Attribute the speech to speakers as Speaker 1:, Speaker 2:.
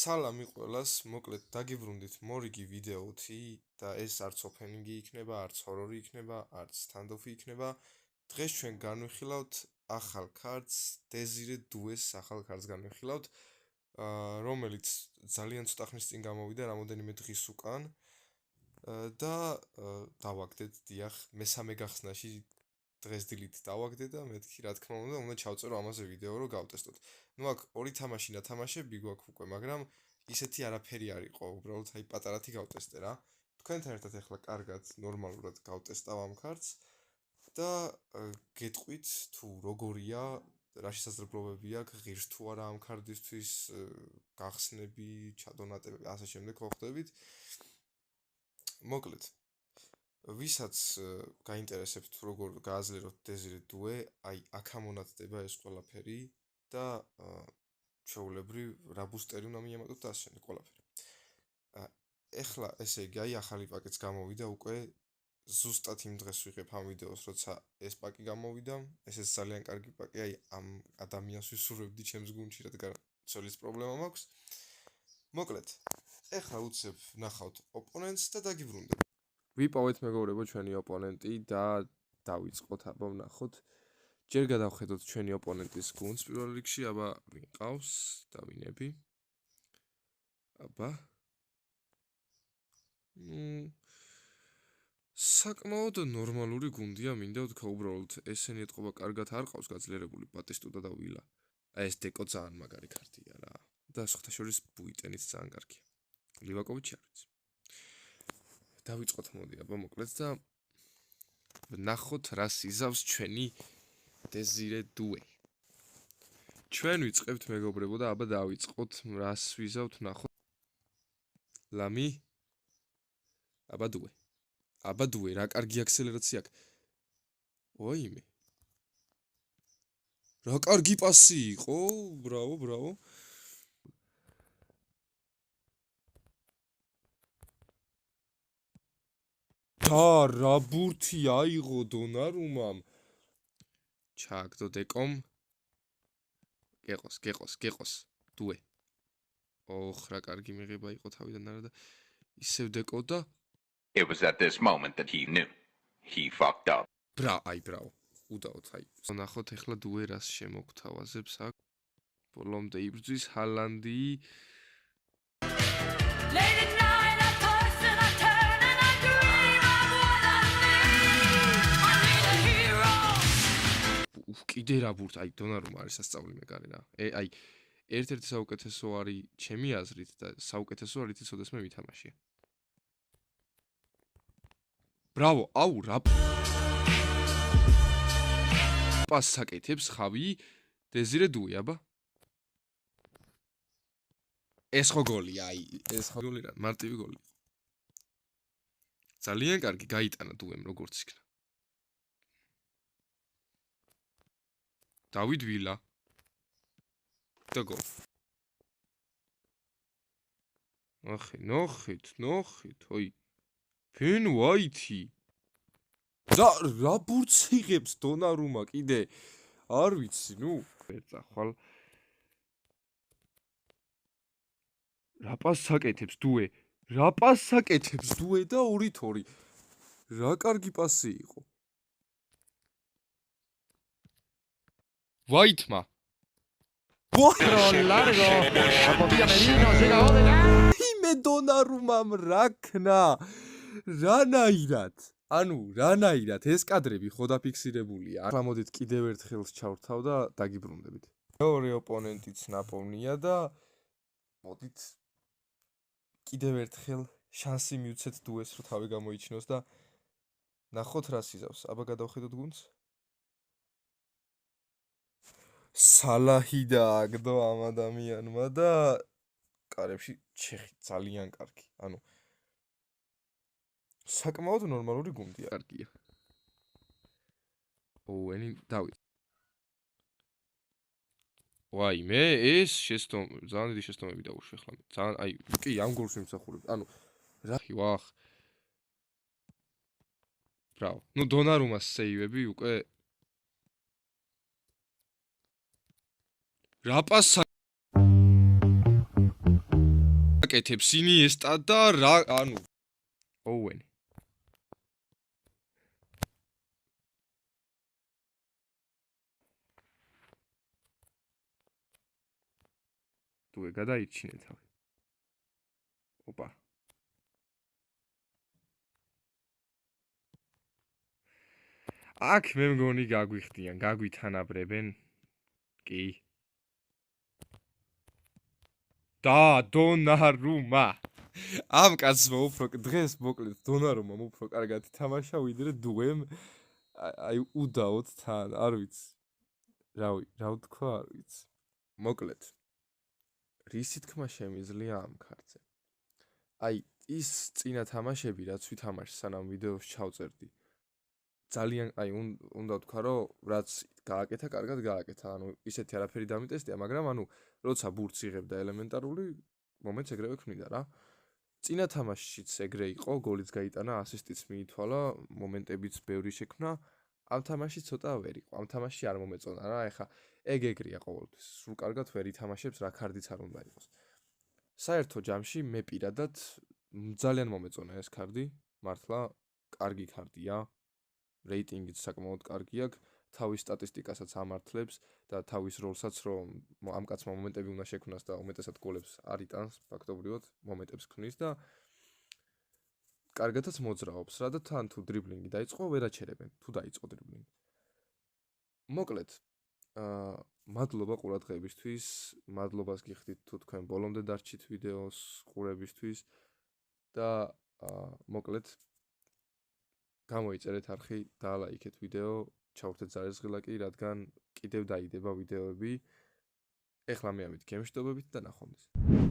Speaker 1: სალამი ყველას, მოკლედ დაგიბრუნდით მორიგი ვიდეოთი და ეს არც ოფენინგი იქნება, არც ჰორორი იქნება, არც სტანდოფი იქნება. დღეს ჩვენ განვიხილავთ ახალ ქართს, დეზირე დუეს ახალ ქართს განვიხილავთ, რომელიც ძალიან ცოტა ხნის წინ გამოვიდა, რამოდენიმე დღის უკან და დავაგდეთ, დიახ, მესამე გახსნაში დღეს დილით დავაგდე და მეთქი რა თქმა უნდა ჩავწერო ამაზე ვიდეო რომ გავტესტოთ. ნუ აქ ორი თამაში ნათამაშები გვაქვს უკვე, მაგრამ ისეთი არაფერი არ იყო, უბრალოდ აი პატარათი გავტესტე რა. თქვენთან ერთად ახლა კარგად ნორმალურად გავტესტავ ამ ქართს და გეტყვით თუ როგორია, რა შესაძლებლობები აქვს, ღირს თუ არა ამ ქარდისთვის, გახსნები, ჩადონატები, ასე შემდეგ ხო ხდებით. მოკლედ ვისაც გაინტერესებთ თუ როგორ გააზრდეთ დეზირე დუე, აი აქ ამონათდება ეს ყველაფერი და ჩვეულებრივ რა ბუსტერი უნდა მიემატოთ და ასე შემდეგ ყველაფერი. ეხლა ესე იგი აი ახალი პაკეტს გამოვიდა უკვე ზუსტად იმ დღეს ვიღებ ამ ვიდეოს, როცა ეს პაკი გამოვიდა, ესეც ძალიან კარგი პაკი, აი ამ ადამიანს ვისურვებდი ჩემს გუნდში, რადგან ცოლის პრობლემა მაქვს. მოკლედ, ეხლა უცებ ნახავთ ოპონენტს და დაგიბრუნდებით. ვიპოვეთ მეგობრებო ჩვენი ოპონენტი და დავიწყოთ, აბა ვნახოთ. ჯერ გადავხედოთ ჩვენი ოპონენტის გუნდს პირველ რიგში, აბა ვიყავს, დავინები. აბა. საკმაოდ ნორმალური გუნდია, მინდა ვთქვა, უბრალოდ ესენი ეთყობა კარგად არ ყავს გაძლიერებული ბატისტუტა და ვილა. აი ეს დეკო ძალიან მაგარი ქართია რა. და სხვათაშორის ბუიტენიც ძალიან კარგია. ლივაკოვიჩი არ ვიცი. დავიწყოთ მოდი, აბა მოკლედ და ვნახოთ რას იზავს ჩვენი დეზირე დუე. ჩვენ ვიწყებთ მეგობრებო და აბა დავიწყოთ რას ვიზავთ, ვნახოთ. ლამი აბა დუე. აბა დუე, რა კარგი აქსელერაცია აქვს. ოიმე. რა კარგი პასი იყო, ბრავო, ბრავო. რა ბურთი აიღო დონარუმამ. ჩააგდო დეკომ. გეყოს, დუე. ოხ, რა კარგი მიღება იყო თავიდან არა და ისევ დეკო და
Speaker 2: It was at this moment that he knew. He fucked up.
Speaker 1: ბრავო. უდაოთ აი. ნახოთ ახლა დუე რას შემოგთავაზებს აქ. ბოლომდე იბრძვის ჰალანდი. კიდე რა ბურთ, აი დონარუმა არის სასწაული მეკარე რა. აი ერთ-ერთი საუკეთესო არის ჩემი აზრით და საუკეთესო არის ის ოდესმე ვითამაშია. ბრავო, აუ რა პასს აკეთებს ხავი დეზირე დუე, აბა. ეს ხო გოლია, აი, ეს ხო გოლი რა, მარტივი გოლი. ძალიან კარგი გაიტანა დუემ როგორც იქნა. დავით ვილა და გოლ. ნოხით, ой. ფენ ვაითი. და რა ბურთს იღებს დონარუმა კიდე? არ ვიცი, ნუ. ერწახვალ. რა პასს აკეთებს დუე? რა პასს აკეთებს დუე და 2-2. რა კარგი პასი იყო. Vaitma.
Speaker 3: Largo. Apopia Merino llega Odegaard.
Speaker 1: იმე დონარუმამ რაქნა. რანაირად? ანუ რანაირად ეს კადრები ხო დაფიქსირებულია. ახლა მოდით კიდევ ერთხელ ჩავრთავ და დაგიბრუნდებით. მეორე ოპონენტიც ნაპოვნია და მოდით კიდევ ერთხელ შანსი მივცეთ დუეს რომ თავი გამოიჩინოს და ნახოთ რას იზავს. აბა გადავხედოთ გუნდს. სალაჰი დააგდო ამ ადამიანმა და კარებში ჩეხი ძალიან კარგი. ანუ საკმაოდ ნორმალური გუნდია. კარგია. ოუენი დავით. ვაიმე, ეს ძალიან დიდი შეცდომები დაუშვი ახლა. ძალიან აი, კი, ამ გოლს ვიმსახურებ. ანუ რა ვახ. ბრავო. ნუ დონარუმას სეივები უკვე რა პასა აკეთებს ინიესტა და რა, ანუ ოუენი. თუ გადაიჩინე თავი. ოპა. აქ მე მგონი გაგვიხდიან, გაგვითანაბრებენ. კი. და დონარუმა. ამ კაცმა უფრო დღეს მოკლედ დონარუმამ უფრო კარგად თამაშა ვიდრე დუემ. აი უდაოდ თან, არ ვიცი. რა ვთქვა, არ ვიცი. მოკლედ. რისი თქმა შემიძლია ამ ქართზე? აი ის წინა თამაშები რაც ვითამაშე სანამ ვიდეოს ჩავწერდი. ძალიან აი უნდა ვთქვა რომ რაც გააკეთა, კარგად გააკეთა. ანუ ისეთი არაფერი დამიტესტია, მაგრამ ანუ როცა ბურთს იღებდა ელემენტარული მომენტს ეგრევე ქმნიდა რა. წინა თამაშშიც ეგრე იყო, გოლიც გაიტანა, ასისტიც მიითვალა, მომენტებიც ბევრი შექმნა. ამ თამაში ცოტა ვერ იყო. ამ თამაში არ მომეწონა რა. ეხა ეგრეა ყოველთვის. სულ კარგად ვერ ითამაშებს, რა ქარდიც არ უნდა იყოს. საერთო ჯამში მე პირადად ძალიან მომეწონა ეს ქარდი, მართლა კარგი ქარდია. რეიტინგიც საკმაოდ კარგი აქვს, თავის სტატისტიკასაც ამართლებს და თავის როლსაც რომ ამ კაცმა მომენტები უნდა შექმნას და უმეტესად გოლებს არ იტანს, ფაქტობრივად მომენტებს ქმნის და კარგადაც მოძრაობს რა და თან თუ დრიბლინგი დაიწყო, ვერ აჩერებენ, თუ დაიწყო დრიბლინგი. მოკლედ, მადლობა ყურადღებისთვის, მადლობას გიხდით თუ თქვენ ბოლომდე დარჩით ვიდეოს ყურებისთვის და მოკლედ გამოიწერეთ არხი, დაალაიქეთ ვიდეო, ჩავრთეთ ზარეზღილაკი, რადგან კიდევ დაიდება ვიდეოები. ეხლა მე ამით გემშვიდობებით და ნახვამდის.